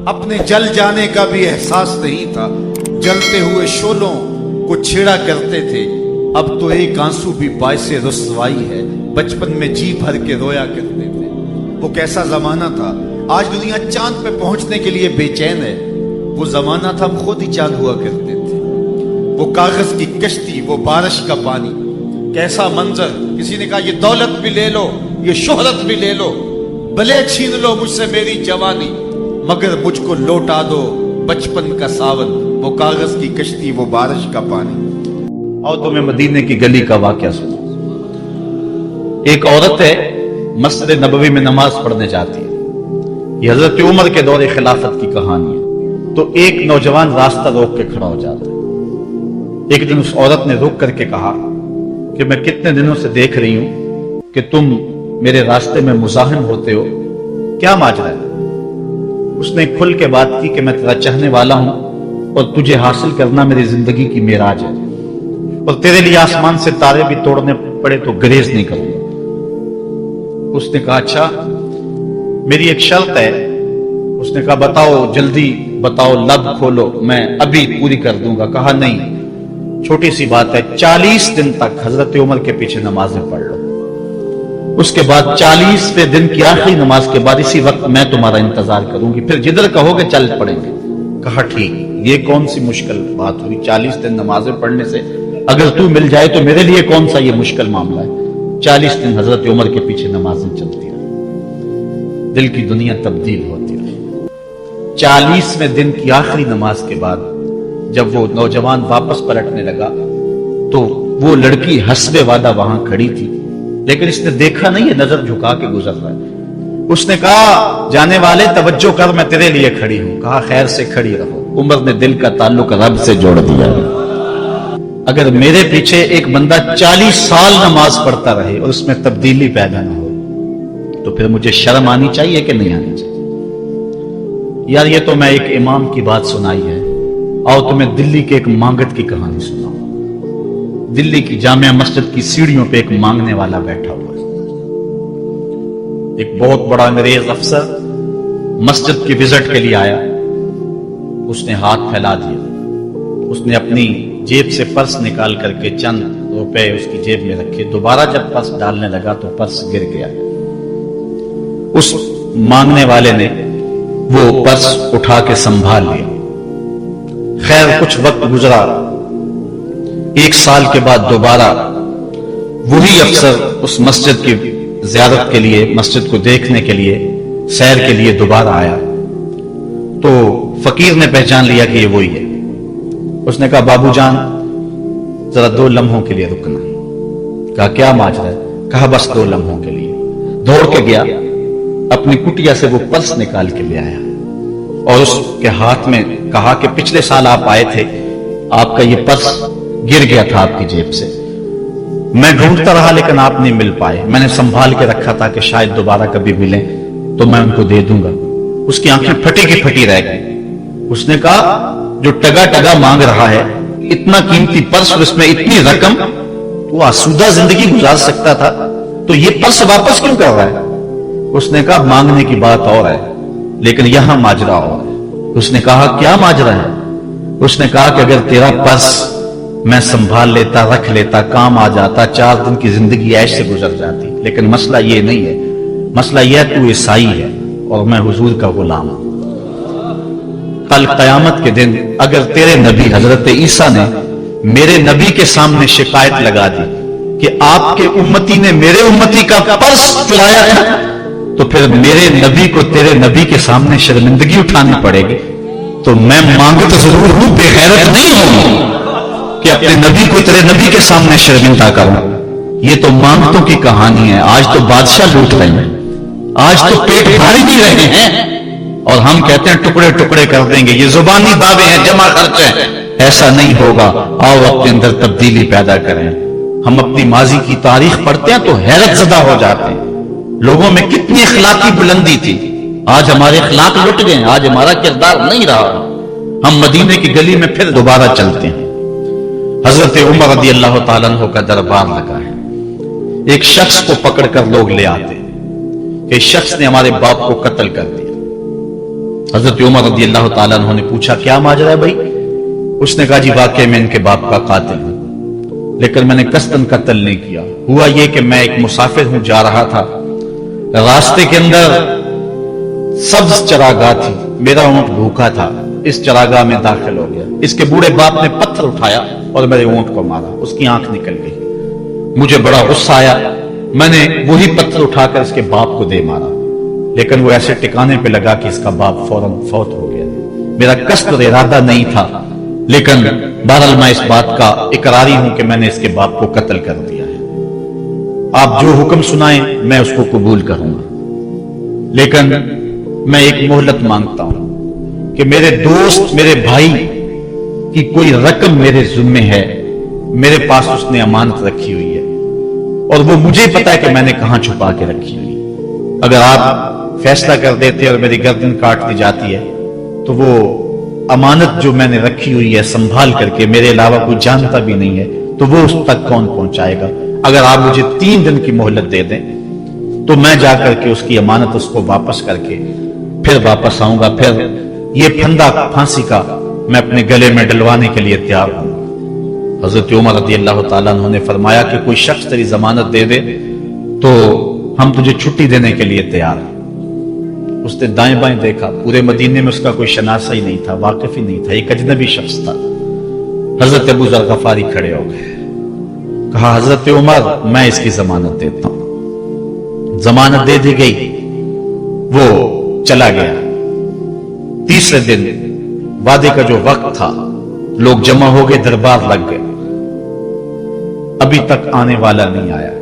اپنے جل جانے کا بھی احساس نہیں تھا، جلتے ہوئے شعلوں کو چھیڑا کرتے تھے۔ اب تو ایک آنسو بھی باعث رسوائی ہے، بچپن میں جی بھر کے رویا کرتے تھے۔ وہ کیسا زمانہ تھا، آج دنیا چاند پہ پہنچنے کے لیے بے چین ہے، وہ زمانہ تھا ہم خود ہی چاند ہوا کرتے تھے۔ وہ کاغذ کی کشتی، وہ بارش کا پانی، کیسا منظر۔ کسی نے کہا یہ دولت بھی لے لو، یہ شہرت بھی لے لو، بھلے چھین لو مجھ سے میری جوانی، مگر مجھ کو لوٹا دو بچپن کا ساون، وہ کاغذ کی کشتی، وہ بارش کا پانی۔ اور تمہیں مدینے کی گلی کا واقعہ سنا۔ ایک عورت ہے، مسجد نبوی میں نماز پڑھنے جاتی ہے۔ یہ حضرت عمر کے دور خلافت کی کہانی ہے۔ تو ایک نوجوان راستہ روک کے کھڑا ہو جاتا ہے۔ ایک دن اس عورت نے رک کر کے کہا کہ میں کتنے دنوں سے دیکھ رہی ہوں کہ تم میرے راستے میں مزاحم ہوتے ہو، کیا ماجرا ہے؟ اس نے کھل کے بات کی کہ میں تیرا چاہنے والا ہوں اور تجھے حاصل کرنا میری زندگی کی معراج ہے، اور تیرے لیے آسمان سے تارے بھی توڑنے پڑے تو گریز نہیں کروں گا۔ اس نے کہا اچھا، میری ایک شرط ہے۔ اس نے کہا بتاؤ، جلدی بتاؤ، لب کھولو، میں ابھی پوری کر دوں گا۔ کہا نہیں، چھوٹی سی بات ہے، 40 دن تک حضرت عمر کے پیچھے نمازیں پڑھ لو، اس کے بعد 40ویں دن کی آخری نماز کے بعد اسی وقت میں تمہارا انتظار کروں گی، پھر جدھر کہو گے چل پڑیں گے۔ کہا ٹھیک، یہ کون سی مشکل بات ہوئی؟ 40 دن نمازیں پڑھنے سے اگر تو مل جائے تو میرے لیے کون سا یہ مشکل معاملہ ہے۔ 40 دن حضرت عمر کے پیچھے نمازیں چلتی رہی، دل کی دنیا تبدیل ہوتی رہی۔ 40ویں دن کی آخری نماز کے بعد جب وہ نوجوان واپس پلٹنے لگا تو وہ لڑکی حسب وعدہ وہاں کھڑی تھی، لیکن اس نے دیکھا نہیں ہے، نظر جھکا کے گزر رہا ہے۔ اس نے کہا جانے والے توجہ کر، میں تیرے لیے کھڑی ہوں۔ کہا خیر سے کھڑی رہو۔ عمر نے دل کا تعلق رب سے جوڑ دیا۔ اگر میرے پیچھے ایک بندہ 40 سال نماز پڑھتا رہے اور اس میں تبدیلی پیدا نہ ہو تو پھر مجھے شرم آنی چاہیے کہ نہیں آنی چاہیے؟ یار یہ تو میں ایک امام کی بات سنائی ہے، اور تمہیں دلی کے ایک مانگت کی کہانی سناؤں۔ دلی کی جامع مسجد کی سیڑھیوں پہ ایک مانگنے والا بیٹھا ہوا ہے۔ ایک بہت بڑا انگریز افسر مسجد کی وزٹ کے لیے آیا، اس نے ہاتھ پھیلا دیا، اس نے اپنی جیب سے پرس نکال کر کے چند روپے اس کی جیب میں رکھے، دوبارہ جب پرس ڈالنے لگا تو پرس گر گیا۔ اس مانگنے والے نے وہ پرس اٹھا کے سنبھال لیا۔ خیر کچھ وقت گزرا، 1 سال کے بعد دوبارہ وہی افسر اس مسجد کی زیارت کے لیے، مسجد کو دیکھنے کے لیے، سیر کے لیے دوبارہ آیا تو فقیر نے پہچان لیا کہ یہ وہی ہے۔ اس نے کہا بابو جان ذرا 2 لمحوں کے لیے رکنا۔ کہا کیا ماجرا ہے؟ کہا بس 2 لمحوں کے لیے۔ دوڑ کے گیا، اپنی کٹیا سے وہ پرس نکال کے لے آیا اور اس کے ہاتھ میں کہا کہ پچھلے سال آپ آئے تھے، آپ کا یہ پرس گر گیا تھا آپ کی جیب سے، میں ڈھونڈتا رہا لیکن آپ نہیں مل پائے، میں نے سنبھال کے رکھا تھا کہ شاید دوبارہ کبھی ملیں تو میں ان کو دے دوں گا۔ اس کی آنکھیں پھٹی کی پھٹی رہ گئی۔ اس نے کہا جو ٹگا ٹگا مانگ رہا ہے، اتنا قیمتی پرس اور اس میں اتنی رقم، وہ آسودہ زندگی گزار سکتا تھا، تو یہ پرس واپس کیوں کر رہا ہے؟ اس نے کہا مانگنے کی بات اور ہے لیکن یہاں ماجرا اور ہے۔ اس نے کہا کیا ماجرا ہے؟ اس نے کہا کہ اگر تیرا پرس میں سنبھال لیتا، رکھ لیتا، کام آ جاتا، 4 دن کی زندگی عیش سے گزر جاتی، لیکن مسئلہ یہ نہیں ہے، مسئلہ یہ ہے تو عیسائی ہے اور میں حضور کا غلام ہوں۔ کل قیامت کے دن اگر تیرے نبی حضرت عیسیٰ نے میرے نبی کے سامنے شکایت لگا دی کہ آپ کے امتی نے میرے امتی کا پرس چرایا تھا، تو پھر میرے نبی کو تیرے نبی کے سامنے شرمندگی اٹھانی پڑے گی۔ تو میں مانگت ضرور ہوں، بے غیرت نہیں ہوں کہ اپنے نبی کو تیرے نبی کے سامنے شرمندہ کروں۔ یہ تو مانگتوں کی کہانی ہے، آج تو بادشاہ لوٹ رہے ہیں، آج تو پیٹ بھاری نہیں رہے ہیں اور ہم کہتے ہیں ٹکڑے ٹکڑے کر دیں گے، یہ زبانی دعوے ہیں، جمع خرچ ہیں۔ ایسا نہیں ہوگا، آؤ اپنے اندر تبدیلی پیدا کریں۔ ہم اپنی ماضی کی تاریخ پڑھتے ہیں تو حیرت زدہ ہو جاتے ہیں، لوگوں میں کتنی اخلاقی بلندی تھی، آج ہمارے اخلاق لٹ گئے، آج ہمارا کردار نہیں رہا۔ ہم مدینے کی گلی میں پھر دوبارہ چلتے ہیں۔ حضرت عمر رضی اللہ تعالیٰ عنہ کا دربار لگا ہے، ایک شخص کو پکڑ کر لوگ لے آتے کہ شخص نے ہمارے باپ کو قتل کر دیا، حضرت عمر رضی اللہ تعالیٰ عنہ نے پوچھا کیا ماجرا ہے بھائی؟ اس نے کہا جی واقعی میں ان کے باپ کا قاتل ہوں، لیکن میں نے قصداً قتل نہیں کیا۔ ہوا یہ کہ میں ایک مسافر ہوں، جا رہا تھا، راستے کے اندر سبز چراگاہ تھی، میرا اونٹ بھوکا تھا، اس چراگاہ میں داخل ہو گیا، اس کے بوڑھے باپ نے پتھر اٹھایا اور میرے اونٹ کو مارا، اس کی آنکھ نکل گئی، مجھے بڑا غصہ آیا، میں نے وہی پتھر اٹھا کر اس کے باپ کو دے مارا، لیکن وہ ایسے ٹکانے پہ لگا کہ اس کا باپ فوراً فوت ہو گیا۔ میرا قصد اور ارادہ نہیں تھا، لیکن بہرحال میں اس بات کا اقراری ہوں کہ میں نے اس کے باپ کو قتل کر دیا ہے، آپ جو حکم سنائیں میں اس کو قبول کروں گا، لیکن میں ایک مہلت مانگتا ہوں کہ میرے دوست میرے بھائی کی کوئی رقم میرے ذمے ہے، میرے پاس اس نے امانت رکھی ہوئی ہے اور وہ مجھے پتا ہے کہ میں نے کہاں چھپا کے رکھی ہوئی ہے، اگر آپ فیصلہ کر دیتے اور میری گردن کاٹ دی جاتی ہے تو وہ امانت جو میں نے رکھی ہوئی ہے سنبھال کر کے میرے علاوہ کوئی جانتا بھی نہیں ہے تو وہ اس تک کون پہنچائے گا؟ اگر آپ مجھے 3 دن کی مہلت دے دیں تو میں جا کر کے اس کی امانت اس کو واپس کر کے پھر واپس آؤں گا، پھر یہ پھندا پھانسی کا میں اپنے گلے میں ڈلوانے کے لیے تیار ہوں۔ حضرت عمر رضی اللہ تعالیٰ عنہ نے فرمایا کہ کوئی شخص تیری ضمانت دے دے تو ہم تجھے چھٹی دینے کے لیے تیار ہیں۔ اس نے دائیں بائیں دیکھا، پورے مدینے میں اس کا کوئی شناسہ ہی نہیں تھا، واقف ہی نہیں تھا، ایک اجنبی شخص تھا۔ حضرت ابو ذر غفاری کھڑے ہو گئے، کہا حضرت عمر میں اس کی ضمانت دیتا ہوں۔ ضمانت دے دی گئی، وہ چلا گیا۔ تیسرے دن وعدے کا جو وقت تھا، لوگ جمع ہو گئے، دربار لگ گئے، ابھی تک آنے والا نہیں آیا۔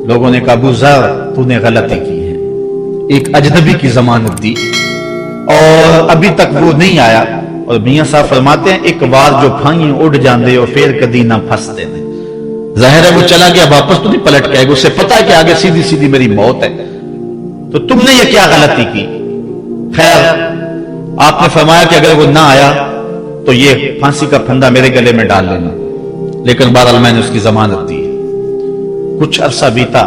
لوگوں نے کہا ابو ذر تو نے غلطی کی ہے، ایک اجنبی کی ضمانت دی اور ابھی تک وہ نہیں آیا، اور میاں صاحب فرماتے ہیں ایک بار جو پھائیں اڑ جاندے اور پھر کدی نہ پھنستے نے۔ ظاہر ہے وہ چلا گیا، واپس تو نہیں پلٹ کے آئے گا، اسے پتا ہے کہ آگے سیدھی سیدھی میری موت ہے، تو تم نے یہ کیا غلطی کی؟ خیر آپ نے فرمایا کہ اگر وہ نہ آیا تو یہ پھانسی کا پھندا میرے گلے میں ڈال لینا، لیکن بہرحال میں نے اس کی ضمانت دی۔ کچھ عرصہ بیتا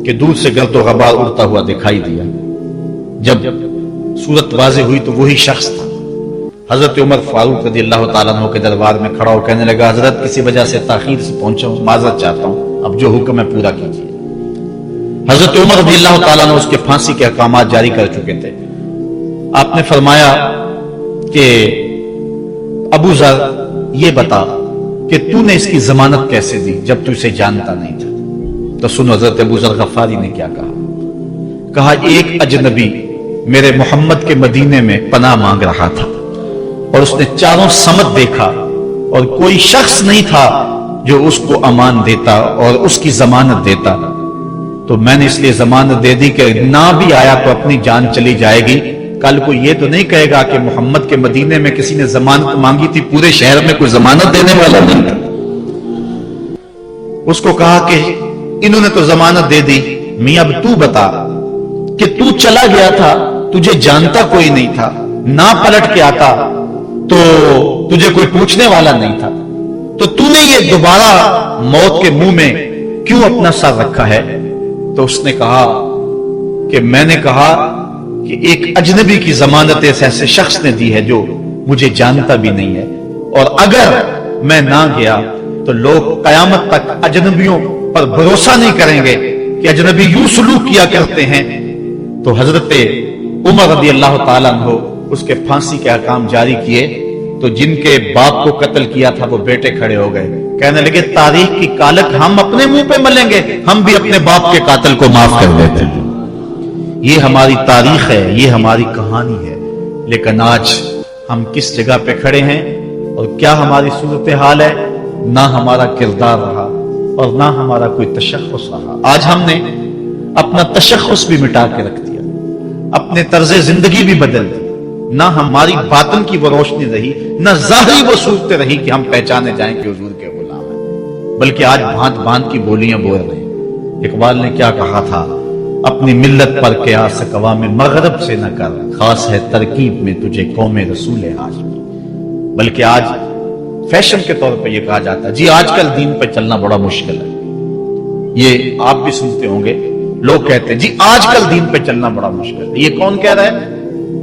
کہ دور سے گرد و غبار اڑتا ہوا دکھائی دیا، جب صورت واضح ہوئی تو وہی شخص تھا۔ حضرت عمر فاروق رضی اللہ تعالیٰ عنہ کے دربار میں کھڑا ہو کہنے لگا حضرت کسی وجہ سے تاخیر سے پہنچا ہوں، معذرت چاہتا ہوں، اب جو حکم ہے پورا کیجیے۔ حضرت عمر رضی اللہ تعالیٰ عنہ اس کے پھانسی کے احکامات جاری کر چکے تھے۔ آپ نے فرمایا کہ ابو ذر یہ بتا کہ تو نے اس کی ضمانت کیسے دی جب تو اسے جانتا نہیں تھا؟ تو سنو حضرت ابو ذر غفاری نے کیا کہا ایک اجنبی میرے محمد کے مدینے میں پناہ مانگ رہا تھا اور اس نے چاروں سمت دیکھا اور کوئی شخص نہیں تھا جو اس کو امان دیتا اور اس کی ضمانت دیتا، تو میں نے اس لیے ضمانت دے دی کہ نہ بھی آیا تو اپنی جان چلی جائے گی، کل کو یہ تو نہیں کہے گا کہ محمد کے مدینے میں کسی نے ضمانت مانگی تھی، پورے شہر میں کوئی ضمانت دینے والا نہیں تھا۔ اس کو کہا کہ انہوں نے تو ضمانت دے دی، میاں اب تو بتا کہ تو چلا گیا تھا، تجھے جانتا کوئی نہیں تھا، نہ پلٹ کے آتا تو تجھے کوئی پوچھنے والا نہیں تھا، تو نے یہ دوبارہ موت کے منہ میں کیوں اپنا سر رکھا ہے؟ تو اس نے کہا کہ میں نے کہا کہ ایک اجنبی کی ضمانت ایسے شخص نے دی ہے جو مجھے جانتا بھی نہیں ہے، اور اگر میں نہ گیا تو لوگ قیامت تک اجنبیوں پر بھروسہ نہیں کریں گے کہ اجنبی یوں سلوک کیا کرتے ہیں۔ تو حضرت عمر رضی اللہ تعالیٰ عنہ اس کے پھانسی کے احکام جاری کیے، تو جن کے باپ کو قتل کیا تھا وہ بیٹے کھڑے ہو گئے، کہنے لگے تاریخ کی کالک ہم اپنے منہ پہ ملیں گے، ہم بھی اپنے باپ کے قاتل کو معاف کر دیتے ہیں۔ یہ ہماری تاریخ ہے، یہ ہماری کہانی ہے، لیکن آج ہم کس جگہ پہ کھڑے ہیں اور کیا ہماری صورتحال ہے؟ نہ ہمارا کردار رہا اور نہ ہمارا کوئی تشخص رہا۔ آج ہم نے اپنا تشخص بھی مٹا کے رکھ دیا، اپنے طرز زندگی بھی بدل دی، نہ ہماری باطن کی وہ روشنی رہی، نہ ظاہری وہ صورت رہی کہ ہم پہچانے جائیں کہ حضور کے غلام ہیں، بلکہ آج بھانت بھانت کی بولیاں بول رہے ہیں۔ اقبال نے کیا کہا تھا؟ اپنی ملت پر قیاس اقوام مغرب سے نہ کر، خاص ہے ترکیب میں تجھے قوم رسول ہاشمی۔ بلکہ آج فیشن کے طور پہ یہ کہا جاتا ہے جی آج کل دین پہ چلنا بڑا مشکل ہے، یہ آپ بھی سنتے ہوں گے، لوگ کہتے ہیں جی آج کل دین پہ چلنا بڑا مشکل ہے۔ یہ کون کہہ رہا ہے؟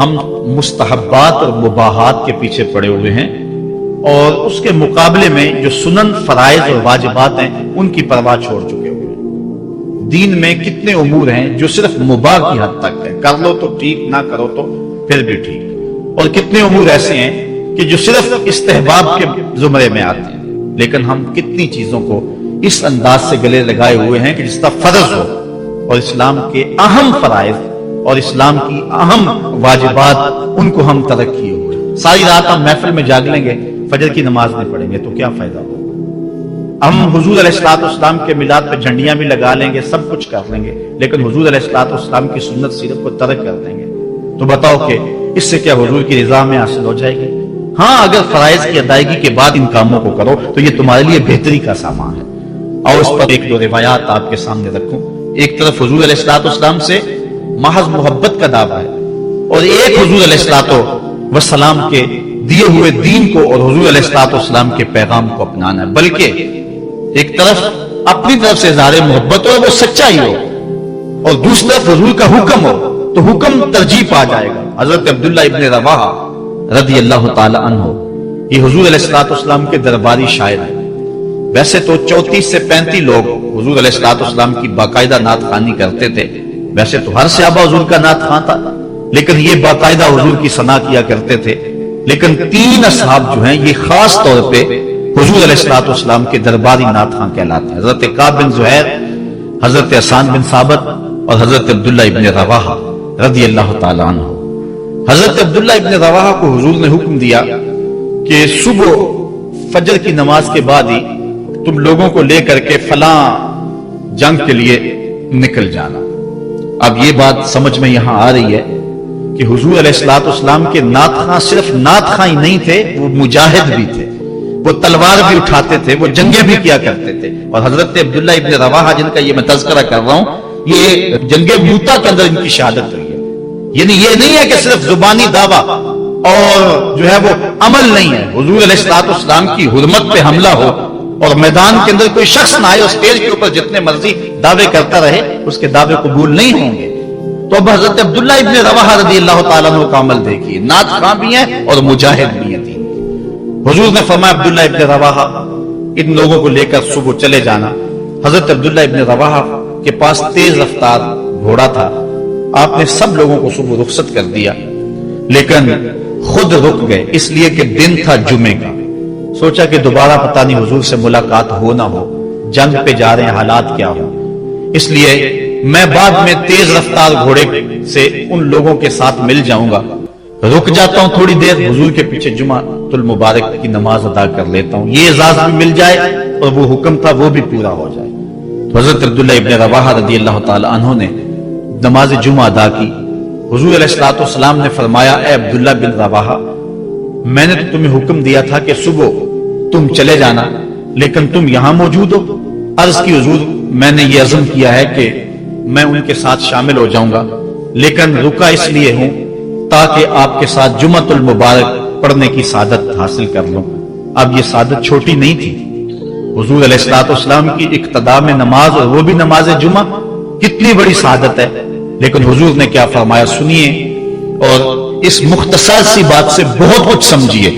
ہم مستحبات اور مباحات کے پیچھے پڑے ہوئے ہیں، اور اس کے مقابلے میں جو سنن، فرائض اور واجبات ہیں ان کی پرواہ چھوڑ چکے ہوئے ہیں۔ دین میں کتنے امور ہیں جو صرف مباح کی حد تک ہے، کر لو تو ٹھیک، نہ کرو تو پھر بھی ٹھیک، اور کتنے امور ایسے ہیں کہ جو صرف استحباب کے زمرے میں آتے ہیں۔ لیکن ہم کتنی چیزوں کو اس انداز سے گلے لگائے ہوئے ہیں کہ جس کا فرض ہو، اور اسلام کے اہم فرائض اور اسلام کی اہم واجبات ان کو ہم ترک کیے ہوئے ہیں۔ ساری رات ہم محفل میں جاگ لیں گے، فجر کی نماز نہیں پڑھیں گے تو کیا فائدہ ہوگا؟ ہم حضور علیہ الصلوۃ والسلام کے میلاد پہ جھنڈیاں بھی لگا لیں گے، سب کچھ کر لیں گے، لیکن حضور علیہ الصلوۃ والسلام کی سنت سیرت کو ترک کر دیں گے، تو بتاؤ کہ اس سے کیا حضور کی رضا میں حاصل ہو جائے گی؟ ہاں، اگر فرائض کی ادائیگی کے بعد ان کاموں کو کرو تو یہ تمہارے لیے بہتری کا سامان ہے۔ اور اس پر ایک دو روایات آپ کے سامنے رکھوں۔ ایک طرف حضور علیہ الصلوۃ والسلام سے محض محبت کا دعویٰ ہے، اور ایک حضور علیہ الصلوۃ والسلام کے دیے ہوئے دین کو اور حضور علیہ الصلوۃ والسلام کے پیغام کو اپنانا ہے، بلکہ ایک طرف اپنی طرف سے اظہار محبت ہو، وہ سچائی ہو، اور دوسری طرف حضور کا حکم ہو تو حکم ترجیح پا جائے گا۔ حضرت عبداللہ ابن رواحہ رضی اللہ تعالی عنہ یہ حضور علیہ الصلوۃ والسلام کے درباری شاعر ہیں۔ ویسے تو 34 سے 35 لوگ حضور علیہ الصلوۃ والسلام کی باقاعدہ نعت خوانی کرتے تھے، ویسے تو ہر صحابہ حضور کا نعت خواں تھا، لیکن یہ باقاعدہ حضور کی ثنا کیا کرتے تھے۔ لیکن 3 اصحاب جو ہیں یہ خاص طور پہ حضور علیہ الصلوۃ والسلام کے درباری نعت خواں کہلاتے ہیں، حضرت کعب بن زہیر، حضرت حسان بن ثابت اور حضرت عبداللہ ابن رواحہ رضی اللہ تعالی عنہ۔ حضرت عبداللہ ابن رواحہ کو حضور نے حکم دیا کہ صبح فجر کی نماز کے بعد ہی تم لوگوں کو لے کر کے فلاں جنگ کے لیے نکل جانا۔ اب یہ بات سمجھ میں یہاں آ رہی ہے کہ حضور علیہ الصلوۃ والسلام کے نعت خواں صرف نعت خواں ہی نہیں تھے، وہ مجاہد بھی تھے، وہ تلوار بھی اٹھاتے تھے، وہ جنگیں بھی کیا کرتے تھے۔ اور حضرت عبداللہ ابن رواحہ جن کا یہ میں تذکرہ کر رہا ہوں، یہ جنگ موتا کے اندر ان کی شہادت ہوئی ہے۔ یعنی یہ نہیں ہے کہ صرف زبانی دعویٰ اور جو ہے وہ عمل نہیں ہے، حضور علیہ الصلوۃ والسلام کی حرمت پہ حملہ ہو اور میدان کے اندر کوئی شخص نہ آئے، اور اسٹیج کے اوپر جتنے مرضی دعوے کرتا رہے، اس کے دعوے قبول نہیں ہوں گے۔ تو اب حضرت عبداللہ ابن رواحہ رضی اللہ تعالیٰ عنہ کا عمل دیکھیے، نعت خواں بھی ہیں اور مجاہد بھی ہیں دین کے۔ حضور نے فرمایا عبداللہ ابن رواحہ ان لوگوں کو لے کر صبح چلے جانا۔ حضرت عبداللہ ابن رواحہ کے پاس تیز رفتار گھوڑا تھا، آپ نے سب لوگوں کو صبح رخصت کر دیا، لیکن خود رک گئے، اس لیے کہ دن تھا جمعے کا۔ سوچا کہ دوبارہ پتہ نہیں حضور سے ملاقات ہو نہ ہو، جنگ پہ جا رہے ہیں، حالات کیا ہو، اس لیے میں بعد میں تیز رفتار گھوڑے سے ان لوگوں کے ساتھ مل جاؤں گا، رک جاتا ہوں تھوڑی دیر، حضور کے پیچھے جمعہ المبارک کی نماز ادا کر لیتا ہوں، یہ اعزاز بھی مل جائے اور وہ حکم تھا وہ بھی پورا ہو جائے۔ تو حضرت عبداللہ ابن رواحہ رضی اللہ تعالی عنہ نے نماز جمعہ ادا کی۔ حضور علیہ الصلوۃ والسلام نے فرمایا، اے عبداللہ بن رواحہ، میں نے تو تمہیں حکم دیا تھا کہ صبح تم چلے جانا، لیکن تم یہاں موجود ہو۔ عرض کی حضور، میں نے یہ عزم کیا ہے کہ میں ان کے ساتھ شامل ہو جاؤں گا، لیکن رکا اس لیے ہوں تاکہ آپ کے ساتھ جمعہ المبارک پڑھنے کی سعادت حاصل کر لوں۔ اب یہ سعادت چھوٹی نہیں تھی، حضور علیہ الصلوۃ والسلام کی اقتداء میں نماز، اور وہ بھی نماز جمعہ، کتنی بڑی سعادت ہے۔ لیکن حضور نے کیا فرمایا سنیے، اور اس مختصر سی بات سے بہت کچھ سمجھیے۔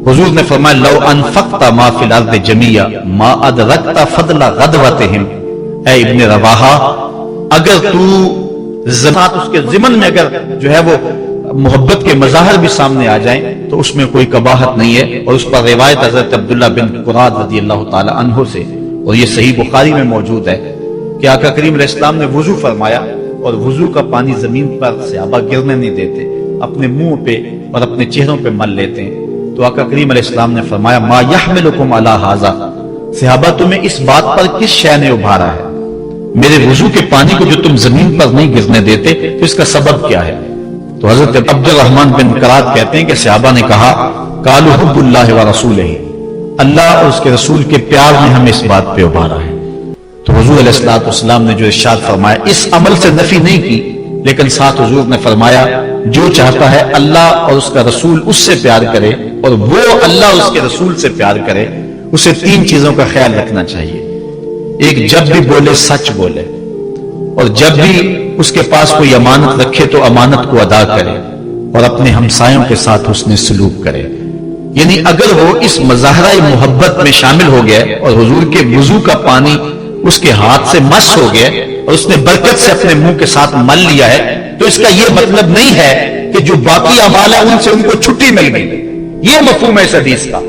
حضور نے فرمایا، لو انفقت ما فی الارض جمیعا ما ادرکت فضل غدوتہم، اے ابن رواحہ، اگر تو زکات اس کے ضمن میں اگر جو ہے وہ محبت کے مظاہر بھی سامنے آ جائیں تو اس میں کوئی قباحت نہیں ہے۔ اور اس پر روایت حضرت عبداللہ بن قراد رضی اللہ تعالی عنہ سے، اور یہ صحیح بخاری میں موجود ہے، کہ آقا کریم علیہ السلام نے وضو فرمایا، اور وضو کا پانی زمین پر صحابہ گرنے نہیں دیتے، اپنے منہ پہ اور اپنے چہروں پہ مل لیتے ہیں۔ تو آقا کریم علیہ السلام نے فرمایا، ما یحملکم علی ھذا، صحابہ تمہیں اس بات پر کس شے نے ابھارا ہے؟ میرے وضو کے پانی کو جو تم زمین پر نہیں گرنے دیتے، تو اس کا سبب کیا ہے؟ تو حضرت عبد الرحمن بن قراد کہتے ہیں کہ صحابہ نے کہا، قالوا حب اللہ ورسولہ، اللہ اور اس کے رسول کے پیار نے ہمیں اس بات پہ ابھارا ہے۔ تو حضور علیہ الصلوۃ والسلام نے جو ارشاد فرمایا، اس عمل سے نفی نہیں کی، لیکن ساتھ حضور نے فرمایا، جو چاہتا ہے اللہ اور اس کا رسول اس سے پیار کرے، اور وہ اللہ اور اس کے رسول سے پیار کرے، اسے 3 چیزوں کا خیال رکھنا چاہیے۔ ایک، جب بھی بولے سچ بولے، اور جب بھی اس کے پاس کوئی امانت رکھے تو امانت کو ادا کرے، اور اپنے ہمسایوں کے ساتھ حسن سلوک کرے. یعنی اگر وہ اس مظاہرہ محبت میں شامل ہو گیا اور حضور کے وضو کا پانی اس کے ہاتھ سے مس ہو گیا اور اس نے برکت سے اپنے منہ کے ساتھ مل لیا ہے، تو اس کا یہ مطلب نہیں ہے کہ جو باقی اعمال ہیں ان سے ان کو چھٹی مل گئی. یہ مفہوم ہے اس حدیث کا.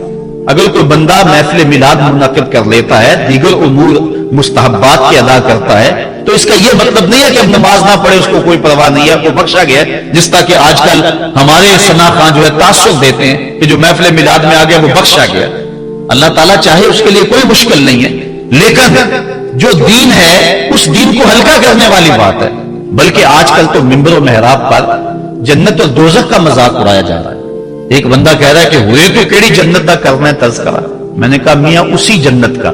اگر کوئی بندہ محفل میلاد منعقد کر لیتا ہے، دیگر امور مستحبات کی ادا کرتا ہے، تو اس کا یہ مطلب نہیں ہے کہ اب نماز نہ پڑھے اس کو کوئی پرواہ نہیں ہے، وہ بخشا گیا ہے. جس طرح کہ آج کل ہمارے ثنا خان جو ہے تعصب دیتے ہیں کہ جو محفل میلاد میں آ گیا وہ بخشا گیا. اللہ تعالیٰ چاہے اس کے لیے کوئی مشکل نہیں ہے، لیکن جو دین ہے اس دین کو ہلکا کرنے والی بات ہے. بلکہ آج کل تو ممبر و محراب پر جنت اور دوزخ کا مذاق اڑایا جا رہا ہے. ایک بندہ کہہ رہا ہے کہ ہوئے تو کیڑی جنت کا کرنا ہے تذکرہ. میں نے کہا میاں اسی جنت کا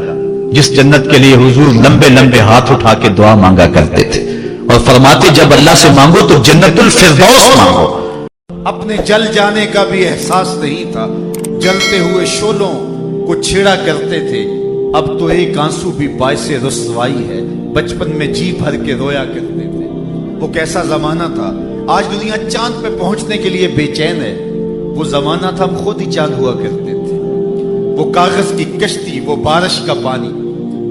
جس جنت کے لیے حضور لمبے لمبے ہاتھ اٹھا کے دعا مانگا کرتے تھے اور فرماتے جب اللہ سے مانگو تو جنت الفردوس مانگو. اپنے جل جانے کا بھی احساس نہیں تھا، جلتے ہوئے شعلوں کو چھیڑا کرتے تھے. اب تو ایک آنسو بھی باعث رسوائی ہے، بچپن میں جی بھر کے رویا کرتے تھے. وہ کیسا زمانہ تھا. آج دنیا چاند پہ پہنچنے کے لیے بے چین ہے. وہ زمانہ تھا ہم خود ہی چاند ہوا کرتے تھے. وہ کاغذ کی کشتی، وہ بارش کا پانی.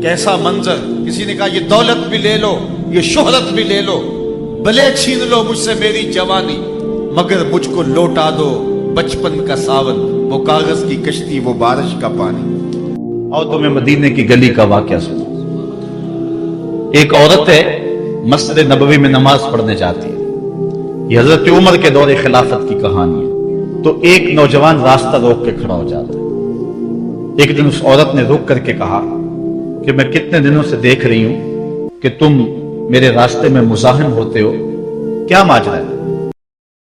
کیسا منظر. کسی نے کہا یہ دولت بھی لے لو، یہ شہرت بھی لے لو، بھلے چھین لو مجھ سے میری جوانی، مگر مجھ کو لوٹا دو بچپن کا ساون. وہ کاغذ کی کشتی، وہ بارش کا پانی. اور تمہیں مدینے کی گلی کا واقعہ سنو. ایک عورت ہے مسجد نبوی میں نماز پڑھنے جاتی ہے. یہ حضرت عمر کے دور خلافت کی کہانی ہے. تو ایک نوجوان راستہ روک کے کھڑا ہو جاتا ہے. ایک دن اس عورت نے رک کر کے کہا کہ میں کتنے دنوں سے دیکھ رہی ہوں کہ تم میرے راستے میں مزاحم ہوتے ہو، کیا ماجرا ہے؟